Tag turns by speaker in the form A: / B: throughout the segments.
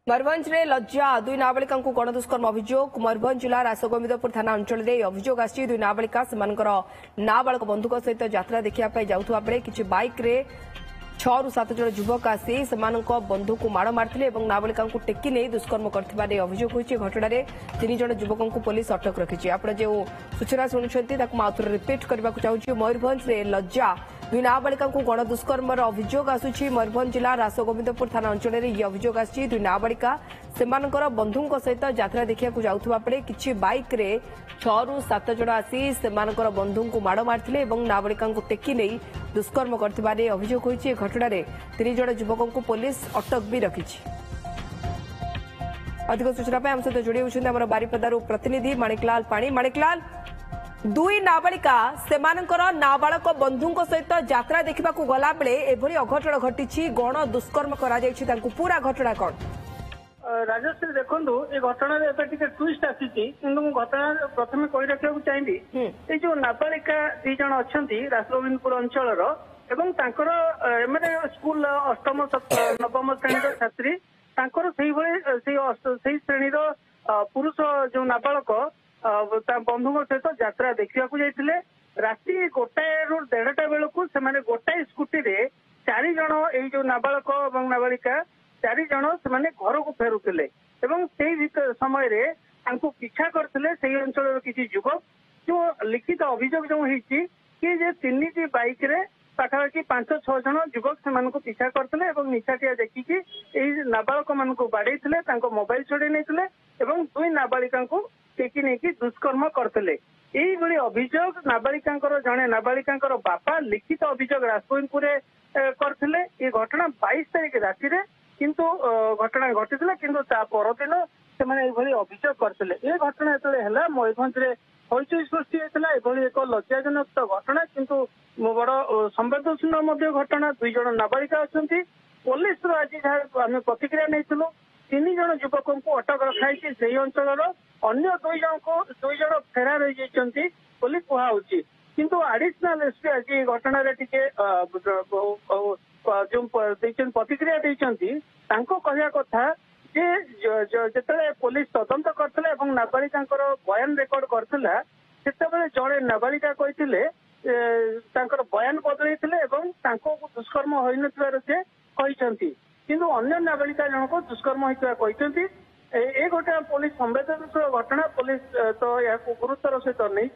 A: मयूरभंज में लज्जा दुई नाबालिका गणदुष्कर्म अभियोग मयूरभंज जिला रासगोविंदपुर थाना अंचल में अभियोग आसी दुई नाबालिका नाबालक बंधुक सहित यात्रा देखा जाऊा बेले किसी बाइक रे 6 ରୁ 7 जन युवक आसी बंधु को माड़ मारते नाबालिका टेकी नहीं दुष्कर्म कर अभियोग होती घटना 3 जन युवक पुलिस अटक रखी आप जो सूचना शुणुंट आउे रिपीट करने को चाहूँ मयूरभंज में लज्जा दुई नाबालिका गणदुष्कर्म अभियोग आसूची मयूरभंज जिला रासगोविंदपुर थाना अंचल में यह अभियोग आसी दुई नाबालिका बंधु सहित यात्रा देखा जाऊा बेले किसी बाइक रे 6 ରୁ 7 जन आसी बंधु को माड़ मारते नाबालिका टेकी नहीं दुष्कर्म कर अभियोग होती घटना 3 जन युवक पुलिस अटक भी रखी। अधिक सूचना आम सहित जोड़ी होती बारिपदारू प्रतिनिधि माणिकलाल पाणी। माणिकलाल दुई नाबालिका नाबालक बंधु सहित यात्रा देखा गला बेले एभली अघटन घटी गण दुष्कर्म पूरा घटना कौन
B: राजश्री देखो ये घटना ट्विस्ट आसी घटना प्रथम कही रखा चाहिए ये जो नाबालिका 2 जन अच्छा रासगोविंदपुर अंचल स्कूल अष्टम नवम श्रेणी छात्री श्रेणी पुरुष जो नाबालक बंधु सहित यात्रा देखा जाते राति 1:30 बेलू से गोटाए स्कूटी रे 4 जन यो नाबालक और नाबालिका 4 जन से घर को फेरुले समय पीछा करते अंचल किसी युवक जो लिखित अभियोग जो होती कि 3 बाइक रे पाखापाखि 5-6 जन युवक से पीछा करते निछाटिया देखिकी नाबालक मान बाड़े मोबाइल छड़े नहीं दुई नाबालिका टेकी नहीं दुष्कर्म करते यही अभियोग नाबालिका जड़े नाबालिका बापा लिखित अभियोग रासगोविंदपुर करते ये घटना 22 तारिख राति किंतु घटना घटी किंतु परदिन से अभियोग करते ये घटना जो मयूरभंज में हईचई सृष्टि होता एक लज्जाजनक घटना किंतु बड़ संवेदनशील घटना 2 जन नाबालिका अच्छा पुलिस आज जहाँ आम प्रतिक्रिया नहीं 3 जन युवक को अटक रखाई से अंचल अन्य 2 जन फेरार हो पुलिस कहुच्छी किंतु एडिशनल एसपी आज घटना जो प्रतिक्रिया कहया कथा जे पुलिस तदंत करते नाबालिका बयान रेकर्ड करता से जड़े नाबालिका कहते बयान बदलते दुष्कर्म हो कहते किंतु अन्य नाबालिका जनक दुष्कर्म होती ये गोटे पुलिस संवेदनशील घटना पुलिस तो यहाँ गुरुतर सहित नहीं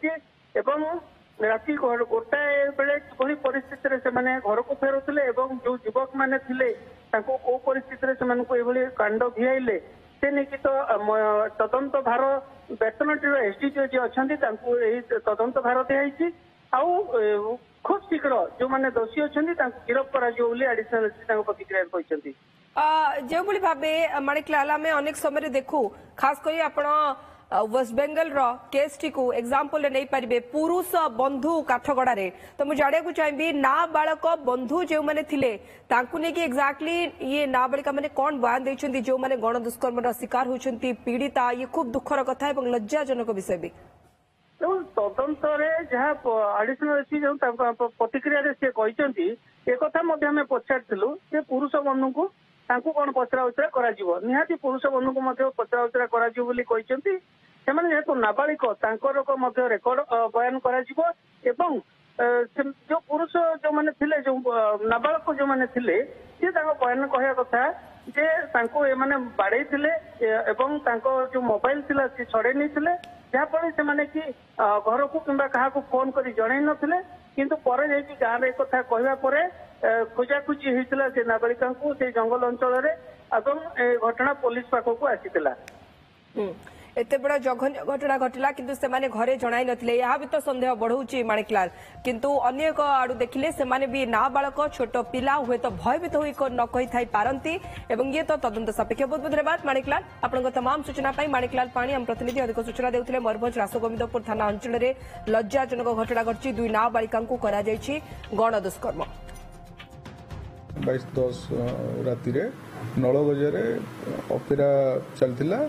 B: राति 1टाए बेले कि परिस्थिति घर को फेरुले जो युवक मैंने कौ परिस्थिति से कांड भिआईले से नहीं तो तदंत भार बेतनटी एसडीओ जी अच्छा तदंत भार दिखाई आउ खूब शीघ्र जो मैंने दोषी अच्छा गिरफ्त कर एडिशनल एसपी प्रतिक्रिया कहते
A: जो भाव माणिकलाल आम अनेक समय देखू खास कर आप वेस्ट बेंगल केस टी को एग्जांपल नहीं पारे पुरुष बंधु काठगड़ा तो मुझे जाना चाहिए नाबालक बंधु जो मैंने थिले तांकु ने कि एक्जाक्टली ये नाबालिका मैंने कौन बयान देछंती जो मैंने गण दुष्कर्म शिकार होछंती पीड़िता ये खूब दुखर कथा और लज्जाजनक विषय भी
B: तदंत जहाँ एडिशनल एसपी जो प्रतिक्रिया से कहते एक पचारूँ पुरुष बंधु को कौन पचरा उचरा कर निहाती पुरुष बंधु को पचरा उचरा कर जेहेतु नाबालिक रेकर्ड बयान कर जो पुरुष जो मैंने जो नाबालक जो मैंने बयान कहया कथा जे एमाने बाड़े जो मोबाइल थिला से छड़े नहीं जहाँफल से कि घर को कि फोन कर जन नथिले किंतु पर गाँव एक कथा कहवा खोजाखोजी होता से नाबालिका से जंगल अंचल घटना पुलिस पाखक आसीला
A: एते बड़ा जघन्य घटना घटला किंतु सेमाने घरे जणाई नथिले यह भी तो संदेह बढ़ौची माणिकलाल किंतु अन्य एक आड़ू देखिले सेमाने भी नाबालक छोट पिला हुए तो भयभीत होई न कहि थाई पारंती एवं ये तो तदंत सापेक्ष। बहुत बहुत धन्यवाद माणिकलाल आपन तमाम सूचना पाई। माणिकलाल पाणी हम प्रतिनिधि अधिक सूचना देउथिले मयूरभंज रासगोविंदपुर थाना अंचल में लज्जाजनक घटना घटी 2 नाबालिका करा जायछि गण दुष्कर्म
C: 22:10 राति नलगजे अपेरा चलता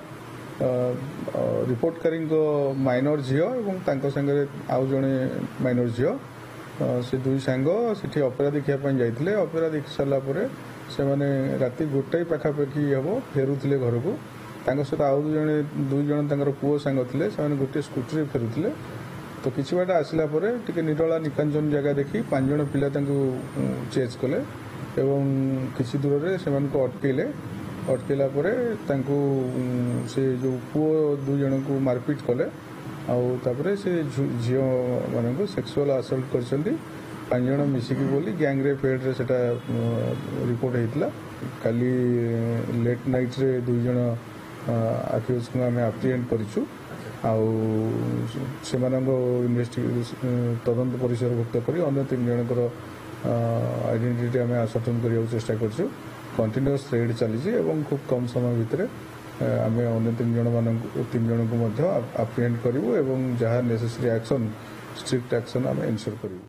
C: रिपोर्ट करी माइनर झील और आउ जड़े माइनर झील से 2 सांग से अपेरा देखापी जाते अपेरा देखी सारापर ସେମାନେ ରାତି 1 ପାଖାପାଖି ହେବ ଫେରୁଥିଲେ ଘରକୁ। ତାଙ୍କ ସହିତ ଆଉ ଦୁଇ ଜଣ ତାଙ୍କର ପୁଅ ସାଙ୍ଗ ଥିଲେ। ସେମାନେ ଗୋଟିଏ ସ୍କୁଟିରେ ଫେରୁଥିଲେ। ତ କିଛି ବାଟ ଆସିଲା ପରେ ଟିକେ ନିରଳା ନିକାଞ୍ଚନ ଜାଗା ଦେଖି 5 ଜଣ ପିଲା ତାଙ୍କୁ ଚେଜ୍ କଲେ ଏବଂ କିଛି ଦୂରରେ ସେମାନଙ୍କୁ ଅଟକେଇଲେ। ଅଟକେଇଲା ପରେ ତାଙ୍କୁ ସେ ଯେଉଁ ପୁଅ 2 ଜଣଙ୍କୁ ମାରପିଟ କଲେ ଆଉ ତାପରେ ସେ ଝିଅମାନଙ୍କୁ ସେକ୍ସୁଆଲ ଆସଲ୍ଟ କରିଛନ୍ତି। 5 ଜଣ ମିଶିକି ବୋଲି ଗ୍ୟାଙ୍ଗ ରେପ୍ ହେଡ୍ରେ ସେଟା ରିପୋର୍ଟ ହେଇଥିଲା। କାଲି ଲେଟ୍ ନାଇଟ୍ରେ 2 ଜଣ ଆକ୍ୟୁଜ୍କୁ ଆମେ ଆପ୍ରିହେଣ୍ଡ କରିଛୁ ଆଉ ସେମାନଙ୍କ ତଦନ୍ତ ପରିସରଭୁକ୍ତ କରି ଅନ୍ୟ 3 ଜଣଙ୍କର ଆଇଡେଣ୍ଟିଟି ଆମେ ଆସର୍ଟନ କରିବାକୁ ଚେଷ୍ଟା କରିଛୁ। କଣ୍ଟିନ୍ୟୁଅସ୍ ରେଡ୍ ଚାଲିଛି ଏବଂ ଖୁବ୍ କମ୍ ସମୟ ଭିତରେ ଆମେ ଅନ୍ୟ 3 ଜଣଙ୍କୁ ମଧ୍ୟ ଆପ୍ରିହେଣ୍ଡ କରିବୁ ଏବଂ ଯାହା ନେସେସରି ଆକ୍ସନ୍ ଷ୍ଟ୍ରିକ୍ଟ ଆକ୍ସନ୍ ଆମେ ଏନ୍ସ୍योर କରିବୁ।